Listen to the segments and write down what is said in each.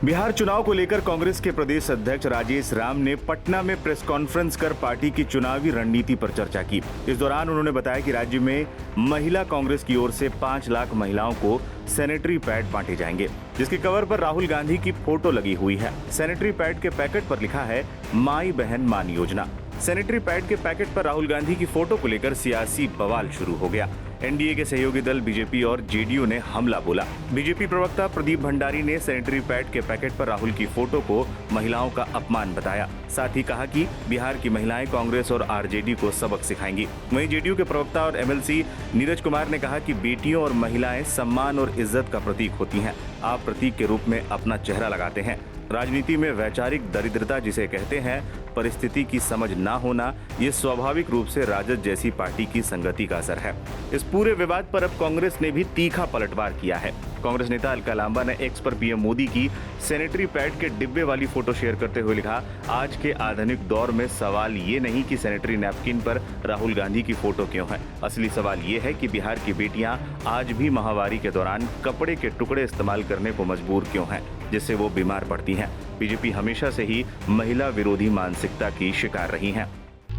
बिहार चुनाव को लेकर कांग्रेस के प्रदेश अध्यक्ष राजेश राम ने पटना में प्रेस कॉन्फ्रेंस कर पार्टी की चुनावी रणनीति पर चर्चा की। इस दौरान उन्होंने बताया कि राज्य में महिला कांग्रेस की ओर से 5 लाख महिलाओं को सैनिटरी पैड बांटे जाएंगे, जिसके कवर पर राहुल गांधी की फोटो लगी हुई है। सैनिटरी पैड के पैकेट पर लिखा है माई बहन मान योजना। सैनिटरी पैड के पैकेट पर राहुल गांधी की फोटो को लेकर सियासी बवाल शुरू हो गया। एनडीए के सहयोगी दल बीजेपी और जेडीयू ने हमला बोला। बीजेपी प्रवक्ता प्रदीप भंडारी ने सैनिटरी पैड के पैकेट पर राहुल की फोटो को महिलाओं का अपमान बताया। साथ ही कहा कि बिहार की महिलाएं कांग्रेस और आरजेडी को सबक सिखाएंगी। वहीं जेडीयू के प्रवक्ता और एमएलसी नीरज कुमार ने कहा कि बेटियों और महिलाएं सम्मान और इज्जत का प्रतीक होती हैं। आप प्रतीक के रूप में अपना चेहरा लगाते हैं। राजनीति में वैचारिक दरिद्रता जिसे कहते हैं, परिस्थिति की समझ ना होना, ये स्वाभाविक रूप से राजद जैसी पार्टी की संगति का असर है। इस पूरे विवाद पर अब कांग्रेस ने भी तीखा पलटवार किया है। कांग्रेस नेता अलका लांबा ने एक्स पर पीएम मोदी की सैनिटरी पैड के डिब्बे वाली फोटो शेयर करते हुए लिखा, आज के आधुनिक दौर में सवाल ये नहीं कि सैनिटरी नैपकिन पर राहुल गांधी की फोटो क्यों है। असली सवाल ये है कि बिहार की बेटियां आज भी महामारी के दौरान कपड़े के टुकड़े इस्तेमाल करने को मजबूर क्यों हैं, जिससे वो बीमार पड़ती हैं। बीजेपी हमेशा से ही महिला विरोधी मानसिकता की शिकार रही है।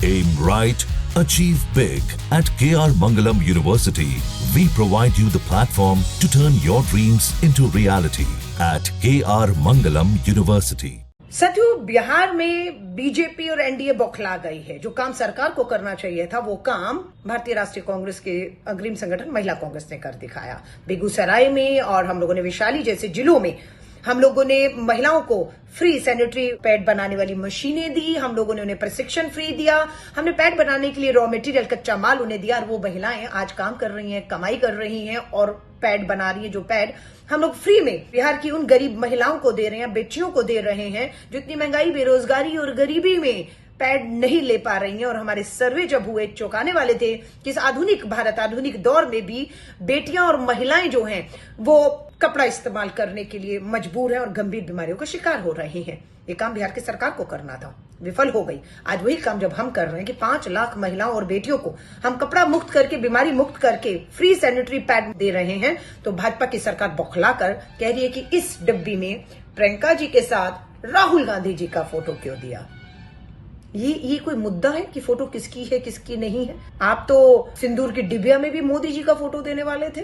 Aim right, achieve big. At KR Mangalam University, we provide you the platform to turn your dreams into reality. At KR Mangalam University. साथियों, बिहार में बीजेपी और एनडीए बौखला गई है। जो काम सरकार को करना चाहिए था वो काम भारतीय राष्ट्रीय कांग्रेस के अग्रिम संगठन महिला कांग्रेस ने कर दिखाया। बेगूसराय में और हम लोगों ने वैशाली जैसे जिलों में हम लोगों ने महिलाओं को फ्री सैनिटरी पैड बनाने वाली मशीनें दी। हम लोगों ने उन्हें प्रशिक्षण फ्री दिया। हमने पैड बनाने के लिए रॉ मटेरियल कच्चा माल उन्हें दिया और वो महिलाएं आज काम कर रही हैं, कमाई कर रही हैं और पैड बना रही है। जो पैड हम लोग फ्री में बिहार की उन गरीब महिलाओं को दे रहे हैं, बेटियों को दे रहे हैं जो इतनी महंगाई, बेरोजगारी और गरीबी में पैड नहीं ले पा रही हैं। और हमारे सर्वे जब हुए चौंकाने वाले थे कि इस आधुनिक भारत, आधुनिक दौर में भी बेटियां और महिलाएं जो हैं वो कपड़ा इस्तेमाल करने के लिए मजबूर हैं और गंभीर बीमारियों का शिकार हो रही हैं। ये काम बिहार की सरकार को करना था, विफल हो गई। आज वही काम जब हम कर रहे हैं कि 5 लाख महिलाओं और बेटियों को हम कपड़ा मुक्त करके, बीमारी मुक्त करके फ्री सैनिटरी पैड दे रहे हैं, तो भाजपा की सरकार बौखला कर कह रही है कि इस डिब्बी में प्रियंका जी के साथ राहुल गांधी जी का फोटो क्यों दिया। ये कोई मुद्दा है कि फोटो किसकी है किसकी नहीं है? आप तो सिंदूर की डिबिया में भी मोदी जी का फोटो देने वाले थे,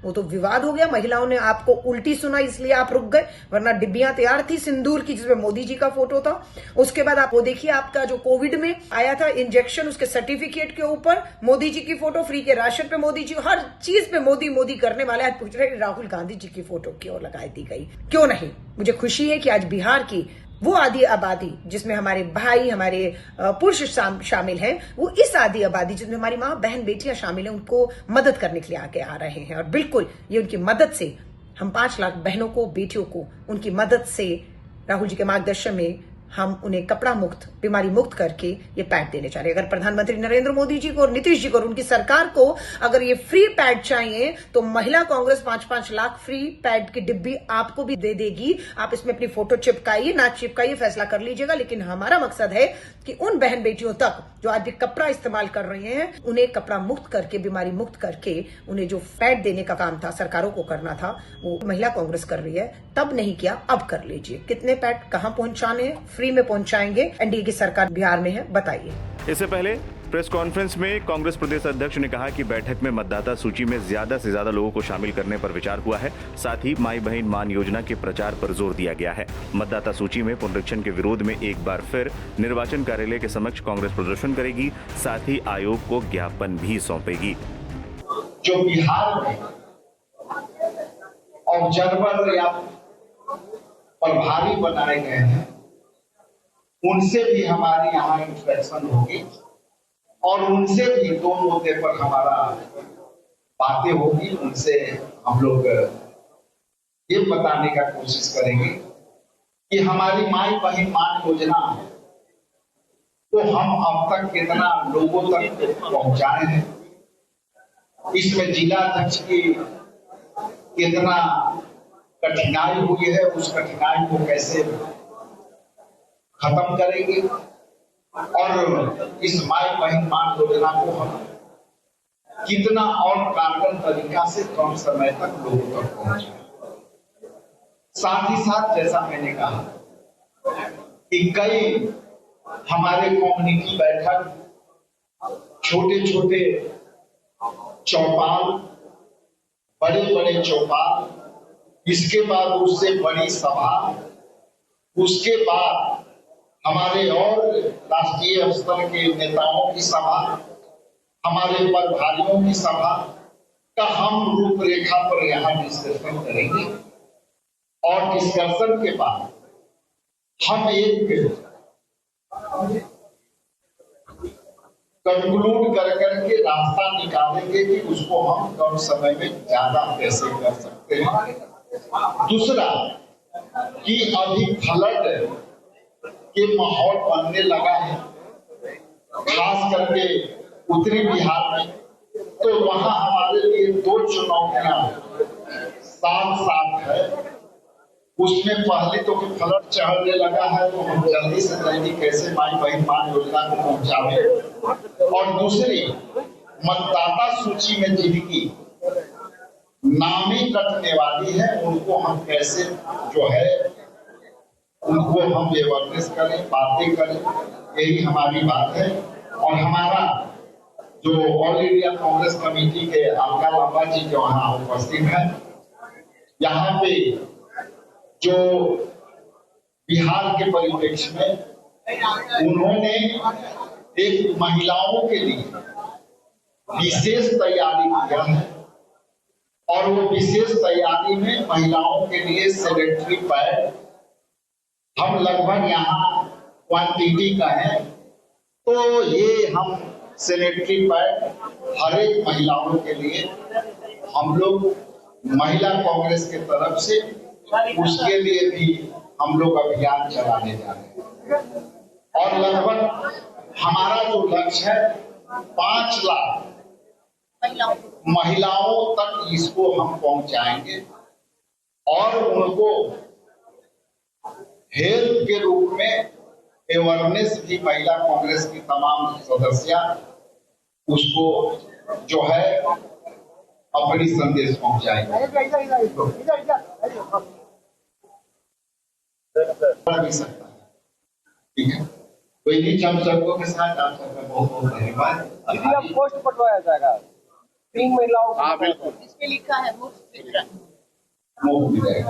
वो तो विवाद हो गया। महिलाओं ने आपको उल्टी सुना इसलिए आप रुक गए, वरना डिब्बियां तैयार थी सिंदूर की जिसमें मोदी जी का फोटो था। उसके बाद आप वो देखिए, आपका जो कोविड में आया था इंजेक्शन, उसके सर्टिफिकेट के ऊपर मोदी जी की फोटो, फ्री के राशन पे मोदी जी, हर चीज पे मोदी मोदी करने वाले आज पूछ रहे राहुल गांधी जी की फोटो क्यों लगाई दी गई, क्यों नहीं। मुझे खुशी है कि आज बिहार की वो आधी आबादी जिसमें हमारे भाई, हमारे पुरुष शामिल हैं, वो इस आधी आबादी जिसमें हमारी माँ, बहन, बेटियां शामिल हैं, उनको मदद करने के लिए आगे आ रहे हैं। और बिल्कुल ये उनकी मदद से हम 5 लाख बहनों को, बेटियों को उनकी मदद से राहुल जी के मार्गदर्शन में हम उन्हें कपड़ा मुक्त, बीमारी मुक्त करके ये पैड देने जा रहे हैं। अगर प्रधानमंत्री नरेंद्र मोदी जी को और नीतीश जी को और उनकी सरकार को अगर ये फ्री पैड चाहिए तो महिला कांग्रेस 5-5 लाख फ्री पैड की डिब्बी आपको भी दे देगी। आप इसमें अपनी फोटो चिपकाइए, ना चिपकाइए, फैसला कर लीजिएगा। लेकिन हमारा मकसद है कि उन बहन बेटियों तक जो आज भी कपड़ा इस्तेमाल कर रहे हैं, उन्हें कपड़ा मुक्त करके, बीमारी मुक्त करके उन्हें जो पैड देने का काम था, सरकारों को करना था, वो महिला कांग्रेस कर रही है। तब नहीं किया, अब कर लीजिए। कितने पैड कहां पहुंचाने हैं, फ्री में पहुंचाएंगे। एनडीए की सरकार बिहार में है, बताइए। इससे पहले प्रेस कॉन्फ्रेंस में कांग्रेस प्रदेश अध्यक्ष ने कहा कि बैठक में मतदाता सूची में ज्यादा से ज्यादा लोगों को शामिल करने पर विचार हुआ है। साथ ही माई बहन मान योजना के प्रचार पर जोर दिया गया है। मतदाता सूची में पुनरीक्षण के विरोध में एक बार फिर निर्वाचन कार्यालय के समक्ष कांग्रेस प्रदर्शन करेगी। साथ ही आयोग को ज्ञापन भी सौंपेगी। जो बिहार में ऑब्जर्वर या प्रभारी बनाए गए हैं, उनसे भी हमारे यहाँ इंटरेक्शन होगी और उनसे भी 2 मुद्दे पर हमारा बातें होगी। उनसे हम लोग ये बताने का कोशिश करेंगे कि हमारी माई बहन मान योजना तो हम अब तक कितना लोगों तक पहुंचाए हैं, इसमें जिला अध्यक्ष की कितना कठिनाई हुई है, उस कठिनाई को कैसे खत्म करेंगे और इस माई बहन मान योजना को हम कितना और कारगर तरीका से कम समय तक लोगों तक पहुंचे। साथ ही साथ जैसा मैंने कहा कि कई हमारे कम्युनिटी बैठक, छोटे छोटे चौपाल, बड़े बड़े चौपाल, इसके बाद उससे बड़ी सभा, उसके बाद हमारे और राष्ट्रीय स्तर के नेताओं की सभा, हमारे प्रभारियों की सभा का हम रूपरेखा पर यहाँ डिस्कशन करेंगे। और डिस्कशन के बाद हम एक कंक्लूड कर करके रास्ता निकालेंगे कि उसको हम कम समय में ज्यादा कैसे कर सकते हैं। दूसरा कि अभी फ्लड के माहौल बनने लगा है, खास करके उत्तरी बिहार में, तो वहां हमारे लिए दो चुनौतियां साथ साथ है। उसमें पहले तो कि फ्लड चढ़ने लगा है तो हम जल्दी से जल्दी कैसे माई बहन मान योजना को पहुंचावे, और दूसरी मतदाता सूची में जिनकी नामें कटने वाली है उनको हम कैसे जो है उनको हम अवेयरनेस करें, बातें करें, यही हमारी बात है। और हमारा जो ऑल इंडिया कांग्रेस कमेटी के अलका लांबा जी जो यहाँ उपस्थित है, यहाँ पे जो बिहार के परिप्रेक्ष्य में उन्होंने एक महिलाओं के लिए विशेष तैयारी किया है, और वो विशेष तैयारी में महिलाओं के लिए सैनिटरी पैड हम लगभग यहाँ क्वांटिटी का है, तो ये हम सैनिटरी पैड हर एक महिलाओं के लिए हम लोग महिला कांग्रेस के तरफ से उसके लिए भी हम लोग अभियान चलाने जा रहे हैं। और लगभग हमारा जो लक्ष्य है 5 लाख महिलाओं तक इसको हम पहुंचाएंगे, और उनको हेल्थ के रूप में अवेयरनेस भी महिला कांग्रेस की तमाम सदस्य उसको जो है अपनी संदेश पहुंचाएंगे। भी सकता है, ठीक है, कोई नहीं, हम सबको के साथ आप सबका बहुत बहुत धन्यवाद। दीदी पोस्ट पटवाया जाएगा 3 महिलाओं को। हाँ बिल्कुल, इसमें लिखा है मुफ्त वितरण। मुफ्त मिलेगा।